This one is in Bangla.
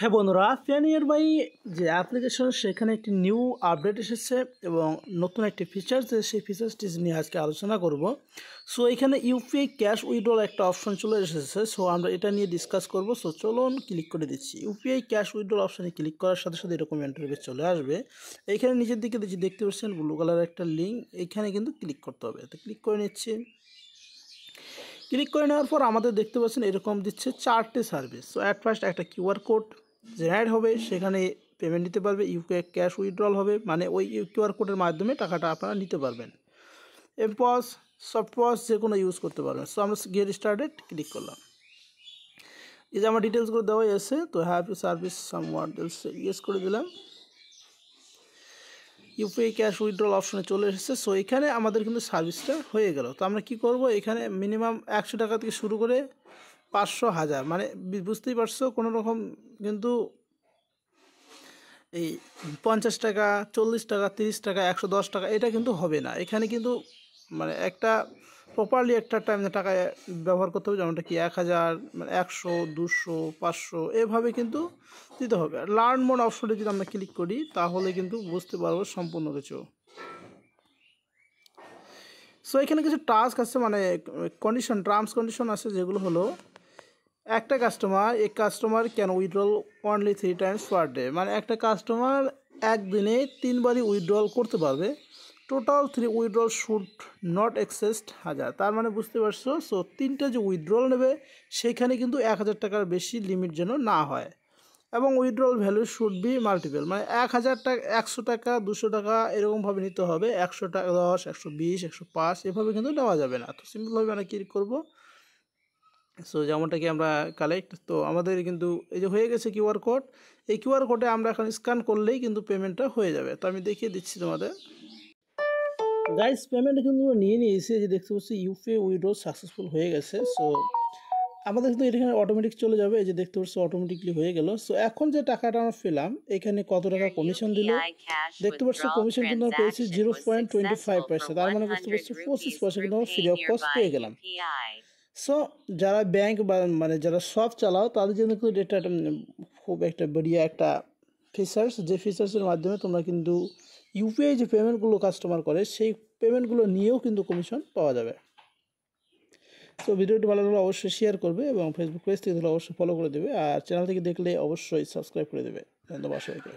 হ্যাঁ বন্ধুরা, পেনিয়ার বাই যে অ্যাপ্লিকেশন সেখানে একটি নিউ আপডেট এসেছে এবং নতুন একটি ফিচার্স, সেই ফিচার্সটি নিয়ে আজকে আলোচনা করব। সো এখানে ইউপিআই ক্যাশ উইথড্রল একটা অপশন চলে এসেছে। সো আমরা এটা নিয়ে ডিসকাস করব। সো চলুন ক্লিক করে দিচ্ছি। ইউপিআই ক্যাশ উইথড্রল অপশানে ক্লিক করার সাথে সাথে এরকম ইন্টারফেস চলে আসবে। এইখানে নিচের দিকে দেখতে পাচ্ছেন ব্লু কালারের একটা লিঙ্ক, এইখানে কিন্তু ক্লিক করতে হবে। তো ক্লিক করে নিচ্ছি। ক্লিক করে নেওয়ার পর আমাদের দেখতে পাচ্ছেন এরকম দিচ্ছে 4টে সার্ভিস। সো অ্যাট ফার্স্ট একটা কিউআর কোড জেনারেট হবে, সেখানে পেমেন্ট নিতে পারবে। ইউপিআই ক্যাশ উইথড্রল হবে, মানে ওই কিউআর কোডের মাধ্যমে টাকাটা আপনারা নিতে পারবেন। এমপস সফটপস যে কোনো ইউজ করতে পারবেন। সো আমরা গেট স্টার্টেড ক্লিক করলাম। এই যে আমার ডিটেলসগুলো দেওয়াই আছে, তো have you service someone else yes করে দিলাম। ইউপিআই ক্যাশ উইথড্রল অপশনে চলে এসেছে। সো এখানে আমাদের কিন্তু সার্ভিসটা হয়ে গেল। তো আমরা কি করব, এখানে মিনিমাম 100 টাকা থেকে শুরু করে 500, 1000, মানে বুঝতেই পারছো, কোনো রকম কিন্তু এই 50 টাকা, 40 টাকা, 30 টাকা, 110 টাকা এটা কিন্তু হবে না। এখানে কিন্তু মানে একটা প্রপারলি একটা টাইম টাকা ব্যবহার করতে হবে, যেমনটা কি 1000, মানে 100, 200, 500 এভাবে কিন্তু দিতে হবে। লার্ন মোড অপশনে যদি আমরা ক্লিক করি তাহলে কিন্তু বুঝতে পারবো সম্পূর্ণ কিছু। সো এখানে কিছু টাস্ক আছে, মানে টার্মস কন্ডিশন আছে, যেগুলো হলো একটা customer can withdrawal only 3 Times per day, মানে একটা কাস্টমার একদিনে 3বারই উইথড্রল করতে পারবে। টোটাল 3 উইথড্রল শুড নট এক্সেস্ট 1000, তার মানে বুঝতে পারছো। সো 3টে যে উইথড্রল নেবে সেখানে কিন্তু 1000 টাকার বেশি লিমিট যেন না হয়, এবং withdrawal value should be multiple, মানে 1000 টাকা, 100 টাকা, 200 টাকা এরকমভাবে নিতে হবে। 100 টাকা, 10, 120, 105 এভাবে কিন্তু নেওয়া যাবে না। তো সিম্পলভাবে আমরা কী করবো, সো যেমনটা কি আমরা কালেক্ট, তো আমাদের কিন্তু এই যে হয়ে গেছে কিউআর কোড। এই কিউআর কোডে আমরা এখন স্ক্যান করলেই কিন্তু পেমেন্টটা হয়ে যাবে। তো আমি দেখিয়ে দিচ্ছি তোমাদের। গাইস, পেমেন্ট কিন্তু নিয়ে নিয়েছি, যে দেখতে পাচ্ছি ইউপিআই উইথড্রল সাকসেসফুল হয়ে গেছে। সো আমাদের কিন্তু এখানে অটোমেটিক চলে যাবে, এই যে দেখতে পাচ্ছি অটোমেটিকলি হয়ে গেল। সো এখন যে টাকাটা আমরা পেলাম, এখানে কত টাকা কমিশন দিল দেখতে পাচ্ছি। কমিশন কিন্তু আমরা পেয়েছি 0.25 পয়সা, তার মানে বুঝতে পারছি 25 পয়সা কিন্তু আমরা ফ্রি অফ কস্ট পেয়ে গেলাম। সো যারা ব্যাংক বা মানে যারা শপ চালাও তাদের জন্য কিন্তু এটা খুব একটা বড়িয়া একটা ফিচার্স, যে ফিচার্সের মাধ্যমে তোমরা কিন্তু ইউপিআই যে পেমেন্টগুলো কাস্টমার করে সেই পেমেন্টগুলো নিয়েও কিন্তু কমিশন পাওয়া যাবে। সো ভিডিওটি ভালো লাগলে অবশ্যই শেয়ার করবে, এবং ফেসবুক পেজ থেকে অবশ্যই ফলো করে দেবে, আর চ্যানেল থেকে দেখলে অবশ্যই সাবস্ক্রাইব করে দেবে। ধন্যবাদ সবাইকে।